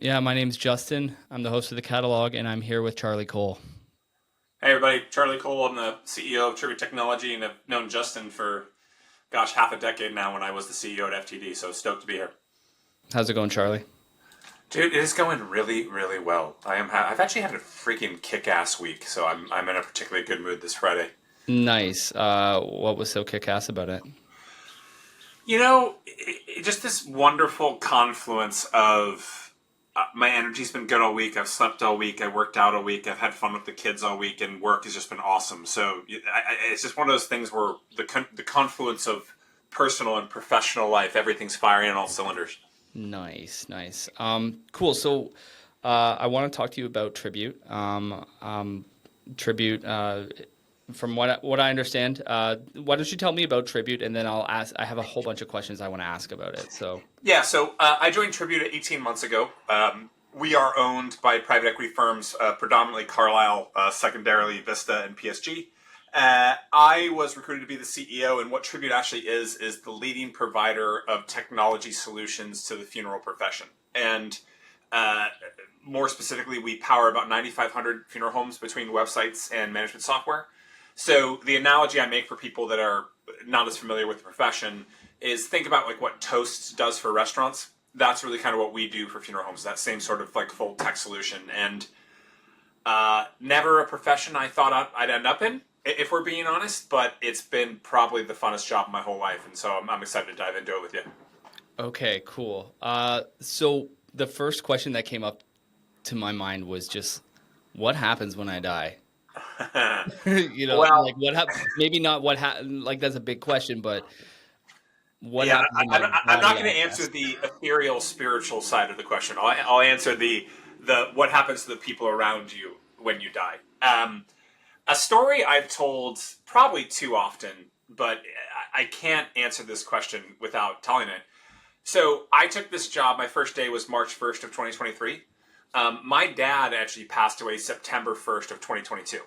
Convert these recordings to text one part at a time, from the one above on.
Yeah, my name's Justin. I'm the host of the Catalog, and I'm here with Charlie Cole. Hey everybody, Charlie Cole. I'm the CEO of Trivia Technology and have known Justin for, half a decade now when I was the CEO at FTD, so stoked to be here. How's it going, Charlie? Dude, it is going really, really well. I've actually had a freaking kick-ass week, so I'm in a particularly good mood this Friday. Nice. What was so kick-ass about it? Just this wonderful confluence of my energy's been good all week. I've slept all week. I worked out all week. I've had fun with the kids all week, and work has just been awesome. So it's just one of those things where the confluence of personal and professional life, everything's firing on all cylinders. Nice, nice. Cool. So, I want to talk to you about Tribute. Tribute, from what I understand, why don't you tell me about Tribute, and then I'll ask. I have a whole bunch of questions I want to ask about it. So, Yeah, so I joined Tribute 18 months ago. We are owned by private equity firms, predominantly Carlyle, secondarily Vista and PSG. I was recruited to be the CEO, and what Tribute actually is the leading provider of technology solutions to the funeral profession. And uh, more specifically, we power about 9,500 funeral homes between websites and management software. So the analogy I make for people that are not as familiar with the profession is think about like what Toast does for restaurants. That's really kind of what we do for funeral homes. That same sort of like full tech solution, and never a profession I thought I'd end up in, if we're being honest. But it's been probably the funnest job of my whole life, and so I'm excited to dive into it with you. okay, cool. So the first question that came up to my mind was just, what happens when I die? Well, Like what happened? Maybe not what happened. Like that's a big question, but what yeah, happens in I'm my I'm not body, going I to answer guess. the ethereal, spiritual side of the question. I'll answer the what happens to the people around you when you die. A story I've told probably too often, but I can't answer this question without telling it. So I took this job. My first day was March 1st of 2023. My dad actually passed away September 1st of 2022.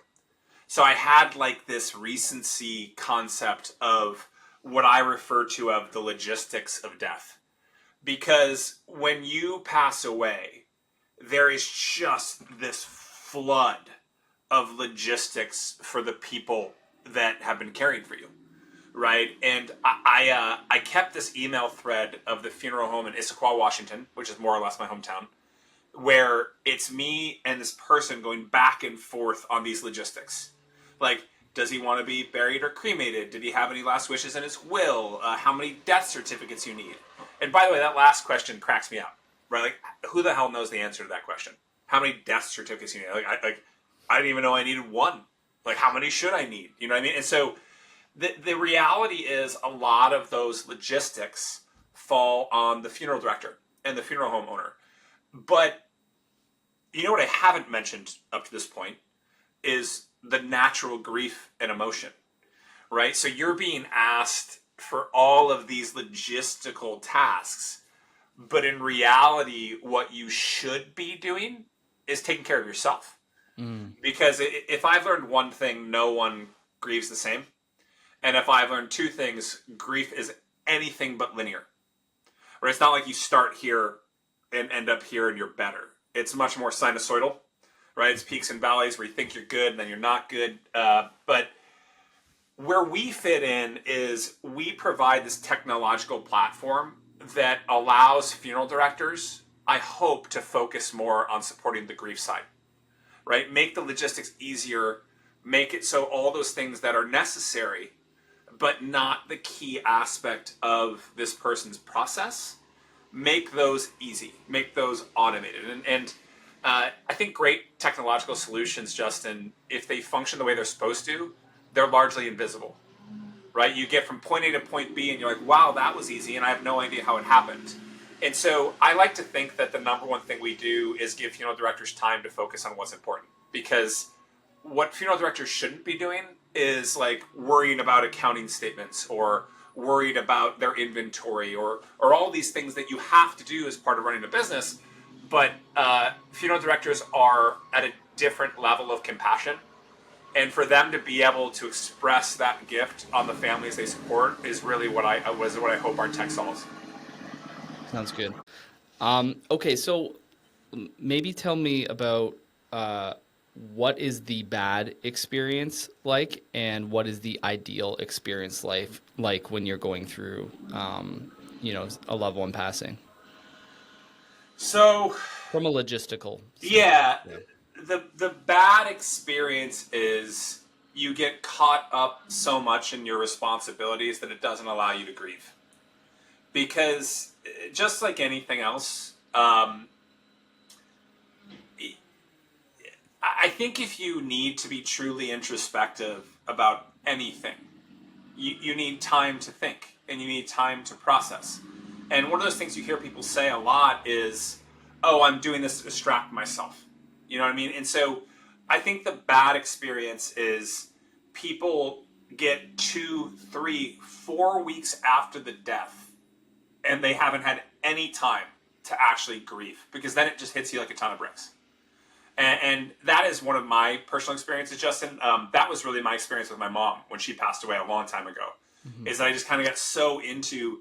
So I had like this recency concept of what I refer to of the logistics of death. Because when you pass away, there is just this flood of logistics for the people that have been caring for you, right? And I kept this email thread of the funeral home in Issaquah, Washington, which is more or less my hometown, where it's me and this person going back and forth on these logistics. Like, does he want to be buried or cremated? Did he have any last wishes in his will? How many death certificates you need? And by the way, that last question cracks me up, right? Like, who the hell knows the answer to that question? How many death certificates you need? I didn't even know I needed one. Like, how many should I need? You know what I mean? And so the reality is a lot of those logistics fall on the funeral director and the funeral home owner. But you know what I haven't mentioned up to this point is the natural grief and emotion, right? So you're being asked for all of these logistical tasks, but in reality, what you should be doing is taking care of yourself. Mm. Because if I've learned one thing, no one grieves the same. And if I've learned two things, grief is anything but linear. Right? It's not like you start here and end up here and you're better. It's much more sinusoidal, right? It's peaks and valleys where you think you're good and then you're not good. But where we fit in is we provide this technological platform that allows funeral directors, I hope, to focus more on supporting the grief side, right? Make the logistics easier, make it so all those things that are necessary, but not the key aspect of this person's process, make those easy, make those automated. And I think great technological solutions, Justin, if they function the way they're supposed to, they're largely invisible, right? You get from point A to point B and you're like, wow, that was easy, and I have no idea how it happened. And so I like to think that the number one thing we do is give funeral directors time to focus on what's important. Because what funeral directors shouldn't be doing is like worrying about accounting statements or worried about their inventory or all these things that you have to do as part of running a business. But funeral directors are at a different level of compassion, and for them to be able to express that gift on the families they support is really what I hope our tech solves. Sounds good. Okay, so maybe tell me about uh, what is the bad experience like, and what is the ideal experience like when you're going through, a loved one passing So from a logistical standpoint. yeah, Yeah. the bad experience is you get caught up so much in your responsibilities that it doesn't allow you to grieve. Because just like anything else, I think if you need to be truly introspective about anything, you need time to think and you need time to process. And one of those things you hear people say a lot is, oh, I'm doing this to distract myself. You know what I mean? And so I think the bad experience is people get 2, 3, 4 weeks after the death and they haven't had any time to actually grieve, because then it just hits you like a ton of bricks. And that is one of my personal experiences, Justin. That was really my experience with my mom when she passed away a long time ago. Hmm. Is that I just kind of got so into,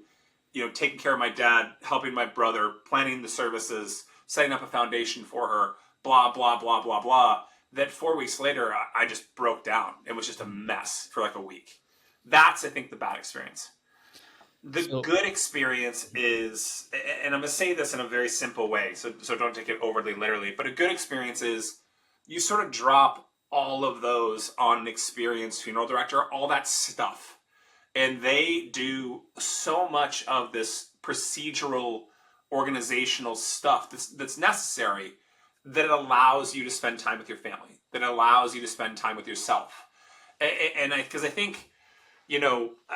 taking care of my dad, helping my brother, planning the services, setting up a foundation for her, blah, blah, blah, blah, blah, that 4 weeks later, I just broke down. It was just a mess for like a week. That's, I think, the bad experience. The So, good experience is, and I'm going to say this in a very simple way, so don't take it overly literally, but a good experience is you sort of drop all of those on an experienced funeral director, all that stuff. And they do so much of this procedural, organizational stuff that's necessary, that it allows you to spend time with your family, that it allows you to spend time with yourself. And because I think,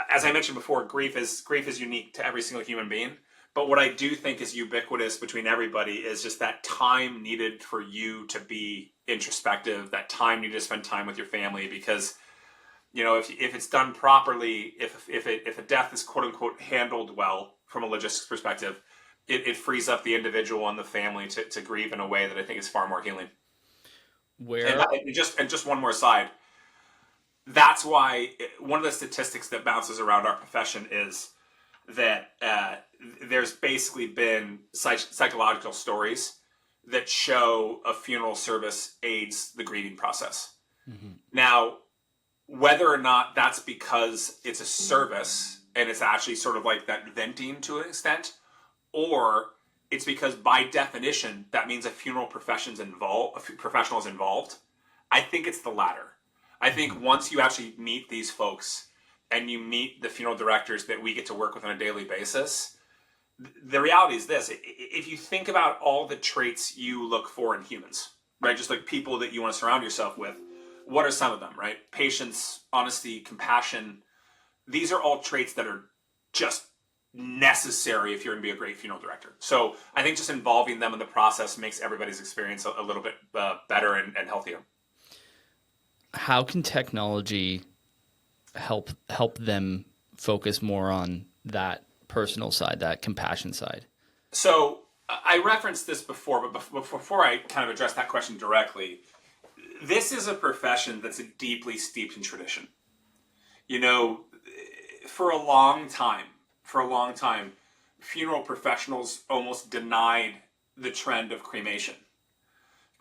as I mentioned before, grief is unique to every single human being. But what I do think is ubiquitous between everybody is just that time needed for you to be introspective, that time needed to spend time with your family. Because if it's done properly, if a death is quote unquote handled well from a logistics perspective, it frees up the individual and the family to grieve in a way that I think is far more healing. And, where just one more side. That's why one of the statistics that bounces around our profession is that there's basically been psychological stories that show a funeral service aids the grieving process. Mhm. Now, whether or not that's because it's a service and it's actually sort of like that venting to an extent, or it's because by definition that means a funeral professional is involved. I think it's the latter. I think once you actually meet these folks and you meet the funeral directors that we get to work with on a daily basis, the reality is this: if you think about all the traits you look for in humans, right, just like people that you want to surround yourself with, what are some of them, right? Patience, honesty, compassion. These are all traits that are just necessary if you're going to be a great funeral director. So I think just involving them in the process makes everybody's experience a little bit better and healthier. How can technology help them focus more on that personal side, that compassion side? So I referenced this before, but before I kind of address that question directly, this is a profession that's deeply steeped in tradition. You know, for for a long time, funeral professionals almost denied the trend of cremation,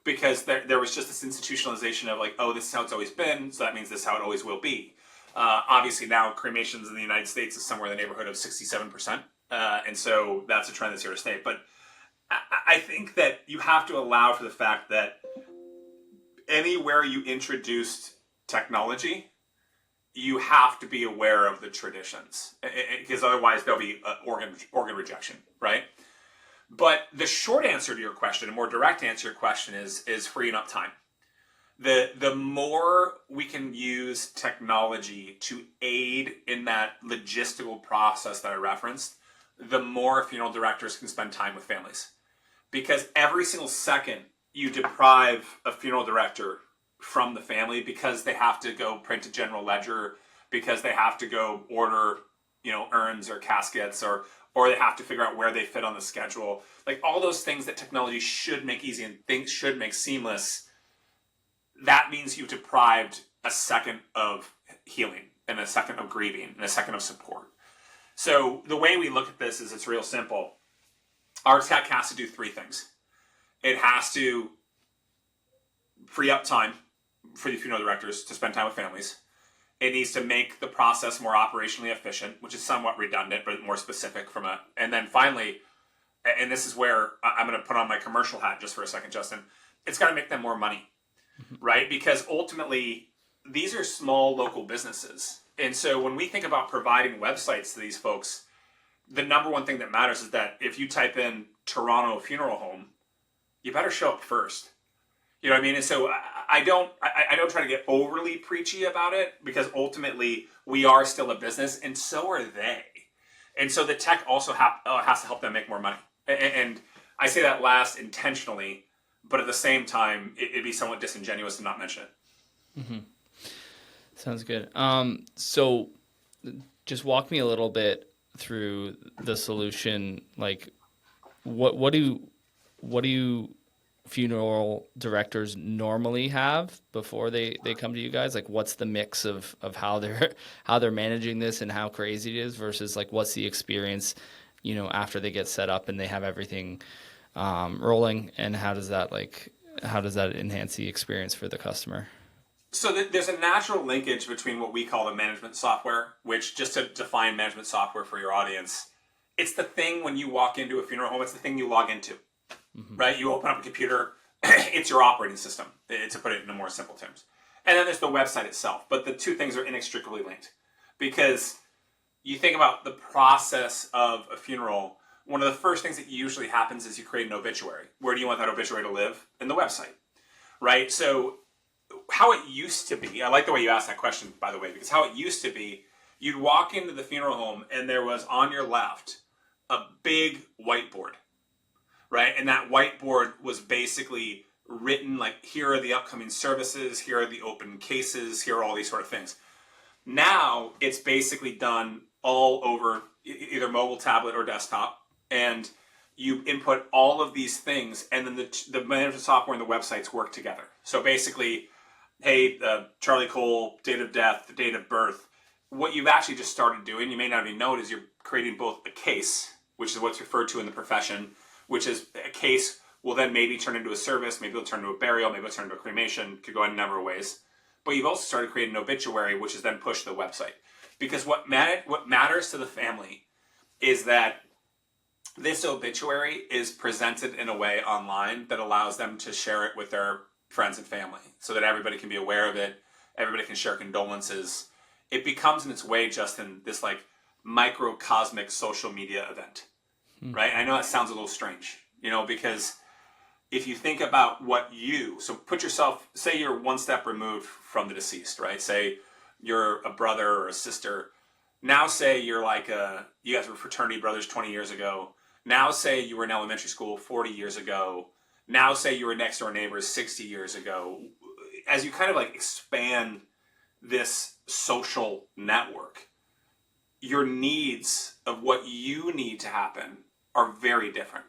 because there was just this institutionalization of like, oh, this is how it's always been, so that means this is how it always will be. Obviously, now cremations in the United States is somewhere in the neighborhood of 67%, and so that's a trend that's here to stay. But I think that you have to allow for the fact that anywhere you introduced technology, you have to be aware of the traditions, because otherwise there'll be organ rejection, right? But the short answer to your question, a more direct answer to your question, is freeing up time. The more we can use technology to aid in that logistical process that I referenced, the more funeral directors can spend time with families. Because every single second you deprive a funeral director from the family, because they have to go print a general ledger, because they have to go order, urns or caskets, or they have to figure out where they fit on the schedule. Like all those things that technology should make easy and things should make seamless, that means you deprived a second of healing and a second of grieving and a second of support. So the way we look at this is it's real simple. Our tech has to do three things. It has to free up time for the funeral directors to spend time with families. It needs to make the process more operationally efficient, which is somewhat redundant, but more specific from a. And then finally, and this is where I'm going to put on my commercial hat just for a second, Justin. It's got to make them more money, right? Because ultimately, these are small local businesses. And so when we think about providing websites to these folks, the number one thing that matters is that if you type in Toronto funeral home, you better show up first. You know what I mean? And so I don't try to get overly preachy about it, because ultimately we are still a business and so are they. And so the tech also has to help them make more money. And I say that last intentionally, but at the same time, it'd be somewhat disingenuous to not mention it. Mm-hmm. Sounds good. So just walk me a little bit through the solution. Like, what do funeral directors normally have before they come to you guys? Like, what's the mix of how they're managing this and how crazy it is versus like what's the experience, after they get set up and they have everything rolling, and how does that enhance the experience for the customer? So there's a natural linkage between what we call the management software, which, just to define management software for your audience, it's the thing when you walk into a funeral home, it's the thing you log into, right? You open up a computer, it's your operating system, to put it in more simple terms. And then there's the website itself. But the two things are inextricably linked, because you think about the process of a funeral. One of the first things that usually happens is you create an obituary. Where do you want that obituary to live? In the website, right? So how it used to be, I like the way you asked that question, by the way, because how it used to be, you'd walk into the funeral home and there was on your left a big whiteboard, right? And that whiteboard was basically written like, here are the upcoming services, here are the open cases, here are all these sort of things. Now it's basically done all over either mobile, tablet, or desktop, and you input all of these things, and then the management software and the websites work together. So basically, hey, Charlie Cole, date of death, the date of birth. What you've actually just started doing, you may not even know it, is you're creating both a case, which is what's referred to in the profession, which is a case will then maybe turn into a service, maybe it'll turn into a burial, maybe it'll turn into a cremation, could go in a number of ways. But you've also started creating an obituary, which is then pushed to the website. Because what matters to the family is that this obituary is presented in a way online that allows them to share it with their friends and family, so that everybody can be aware of it, everybody can share condolences. It becomes in its way, Justin, this like microcosmic social media event, right? And I know that sounds a little strange, because if you think about so put yourself, say you're one step removed from the deceased, right? Say you're a brother or a sister. Now say you're like you guys were fraternity brothers 20 years ago. Now say you were in elementary school 40 years ago. Now say you were next door neighbors 60 years ago. As you kind of like expand this social network, your needs of what you need to happen are very different.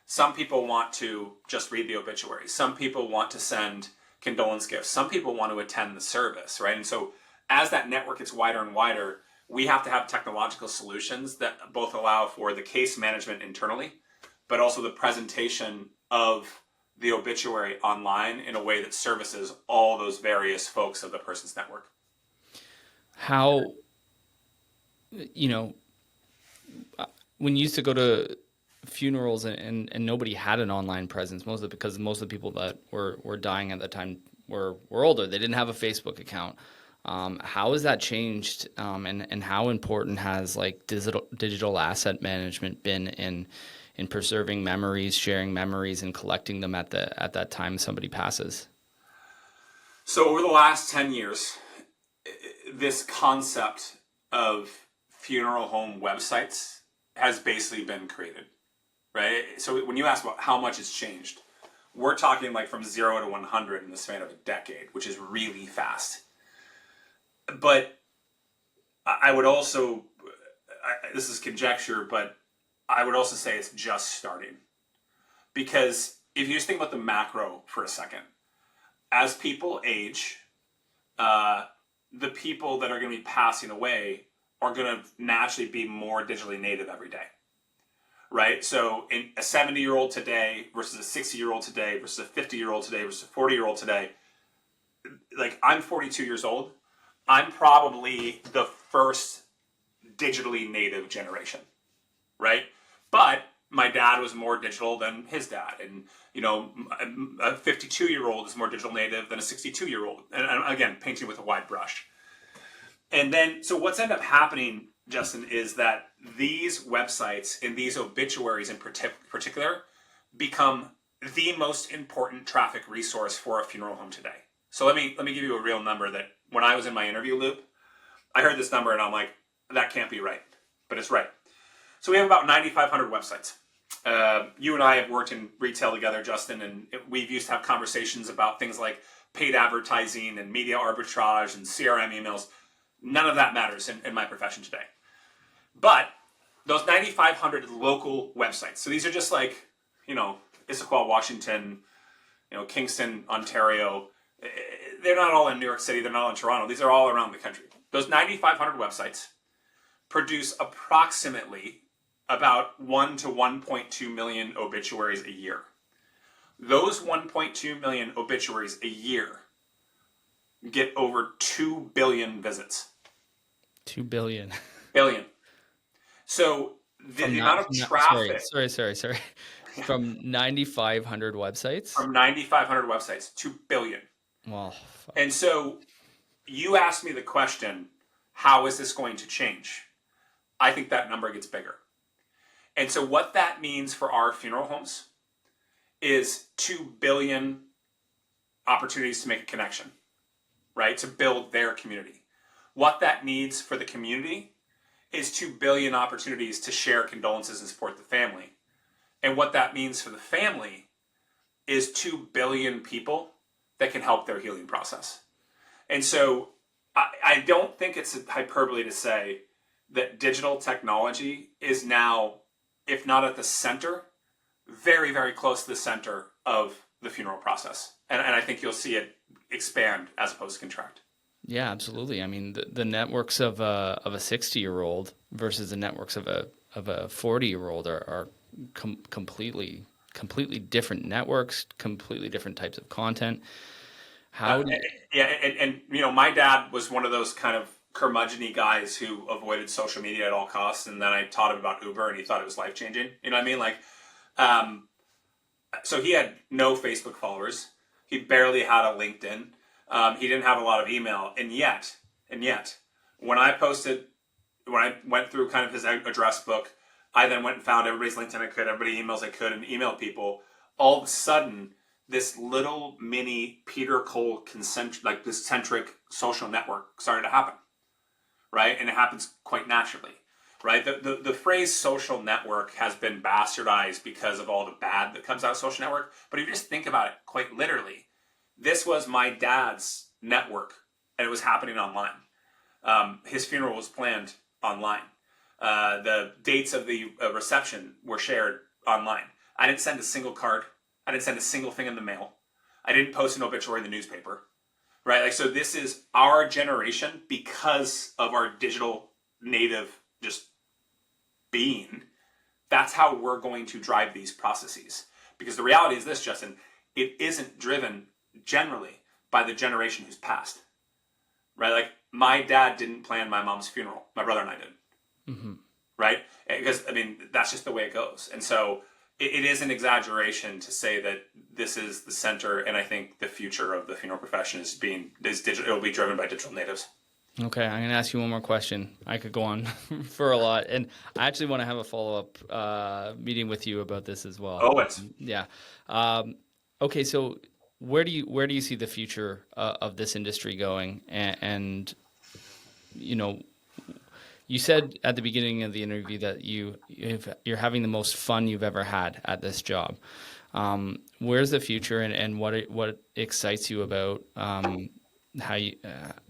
Some people want to just read the obituary. Some people want to send condolence gifts. Some people want to attend the service, right? And so as that network gets wider and wider, we have to have technological solutions that both allow for the case management internally, but also the presentation of the obituary online in a way that services all those various folks of the person's network. How, when you used to go to funerals and nobody had an online presence, because most of the people that were dying at the time were older. They didn't have a Facebook account. How has that changed? And how important has like digital asset management been in preserving memories, sharing memories, and collecting them at that time somebody passes? So over the last 10 years, this concept of funeral home websites has basically been created, right? So when you ask about how much has changed, we're talking like from 0 to 100 in the span of a decade, which is really fast. But I would also, this is conjecture, but I would also say it's just starting. Because if you just think about the macro for a second, as people age, the people that are going to be passing away are going to naturally be more digitally native every day, right? So in a 70-year-old today versus a 60-year-old today versus a 50-year-old today versus a 40-year-old today, like I'm 42 years old. I'm probably the first digitally native generation, right? But my dad was more digital than his dad, and a 52-year-old is more digital native than a 62-year-old. And again, painting with a wide brush. And then, so what's ended up happening, Justin, is that these websites and these obituaries in particular become the most important traffic resource for a funeral home today. So let me give you a real number that when I was in my interview loop, I heard this number and I'm like, that can't be right, but it's right. So we have about 9,500 websites. You and I have worked in retail together, Justin, and we've used to have conversations about things like paid advertising and media arbitrage and CRM emails. None of that matters in my profession today. But those 9,500 local websites, so these are just like, Issaquah, Washington, Kingston, Ontario. They're not all in New York City. They're not all in Toronto. These are all around the country. Those 9,500 websites produce approximately about 1 to 1.2 million obituaries a year. Those 1.2 million obituaries a year get over 2 billion visits. 2 billion. Billion. So the amount of traffic. Sorry. From 9,500 websites? From 9,500 websites, 2 billion. Well, and so you asked me the question, how is this going to change? I think that number gets bigger. And so what that means for our funeral homes is 2 billion opportunities to make a connection, right? To build their community. What that needs for the community is 2 billion opportunities to share condolences and support the family. And what that means for the family is 2 billion people that can help their healing process. And so I don't think it's a hyperbole to say that digital technology is now, if not at the center, very, very close to the center of the funeral process. And I think you'll see it expand as opposed to contract. Yeah, absolutely. I mean, the networks of a 60-year-old versus the networks of a 40-year-old are completely different networks, completely different types of content. My dad was one of those kind of curmudgeon-y guys who avoided social media at all costs, and then I taught him about Uber, and he thought it was life-changing. You know what I mean? Like, so he had no Facebook followers. He barely had a LinkedIn. He didn't have a lot of email, and yet, when I went through kind of his address book, I then went and found everybody's LinkedIn I could, everybody's emails I could, and emailed people. All of a sudden, this little mini Peter Cole centric social network started to happen, right? And it happens quite naturally, right? The phrase social network has been bastardized because of all the bad that comes out of social network. But if you just think about it quite literally, this was my dad's network, and it was happening online. His funeral was planned online. The dates of the reception were shared online. I didn't send a single card. I didn't send a single thing in the mail. I didn't post an obituary in the newspaper, right? Like, so this is our generation because of our digital native just being. That's how we're going to drive these processes. Because the reality is this, Justin, it isn't driven generally by the generation who's passed, right? Like, my dad didn't plan my mom's funeral. My brother and I did, right? Because, I mean, that's just the way it goes. And so it is an exaggeration to say that this is the center, and I think the future of the funeral profession is digital. It'll be driven by digital natives. Okay, I'm going to ask you one more question. I could go on for a lot, and I actually want to have a follow-up meeting with you about this as well. Oh, it's yeah. Okay, so where do you see the future of this industry going? And you said at the beginning of the interview that you're having the most fun you've ever had at this job. Where's the future, and what excites you about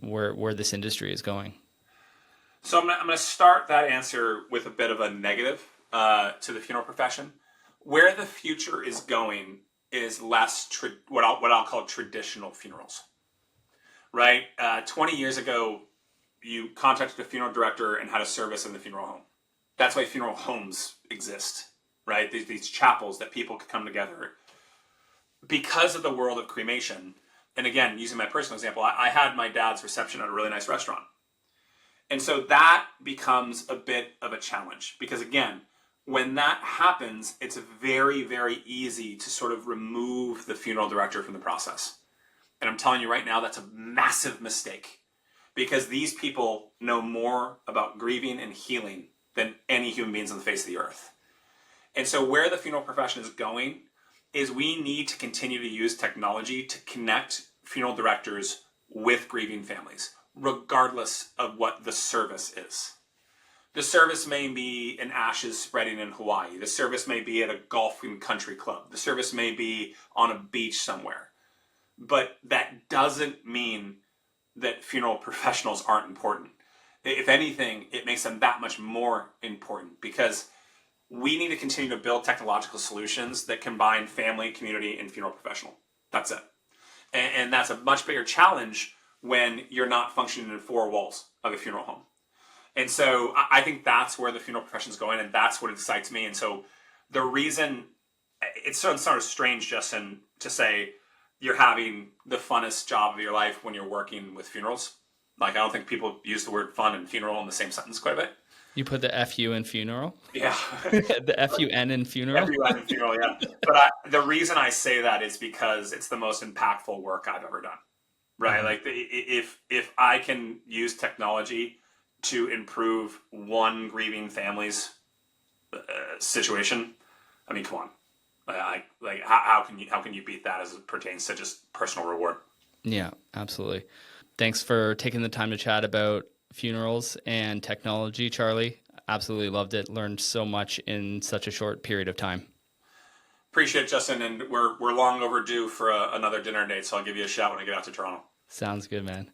where this industry is going? So I'm going to start that answer with a bit of a negative to the funeral profession. Where the future is going is less what I'll call traditional funerals. Right? 20 years ago, you contacted a funeral director and had a service in the funeral home. That's why funeral homes exist. right? These chapels that people could come together because of the world of cremation. And again, using my personal example, I had my dad's reception at a really nice restaurant. And so that becomes a bit of a challenge because, again, when that happens, it's very, very easy to sort of remove the funeral director from the process. And I'm telling you right now, that's a massive mistake because these people know more about grieving and healing than any human beings on the face of the earth. And so where the funeral profession is going is we need to continue to use technology to connect funeral directors with grieving families, regardless of what the service is. The service may be an ashes spreading in Hawaii. The service may be at a golfing country club. The service may be on a beach somewhere. But that doesn't mean that funeral professionals aren't important. If anything, it makes them that much more important because we need to continue to build technological solutions that combine family, community, and funeral professional. That's it. And that's a much bigger challenge when you're not functioning in four walls of a funeral home. And so I think that's where the funeral profession is going, and that's what excites me. And so the reason, it's sort of strange, Justin, to say you're having the funnest job of your life when you're working with funerals. Like, I don't think people use the word fun and funeral in the same sentence quite a bit. You put the FU in funeral? Yeah. The FUN in funeral? FUN in funeral, yeah. But the reason I say that is because it's the most impactful work I've ever done, right? Like, if I can use technology to improve one grieving family's situation, I mean, come on. How can you beat that as it pertains to just personal reward? Yeah, absolutely. Thanks for taking the time to chat about funerals and technology, Charlie. Absolutely loved it. Learned so much in such a short period of time. Appreciate it, Justin. And we're long overdue for another dinner date, so I'll give you a shout when I get out to Toronto. Sounds good, man.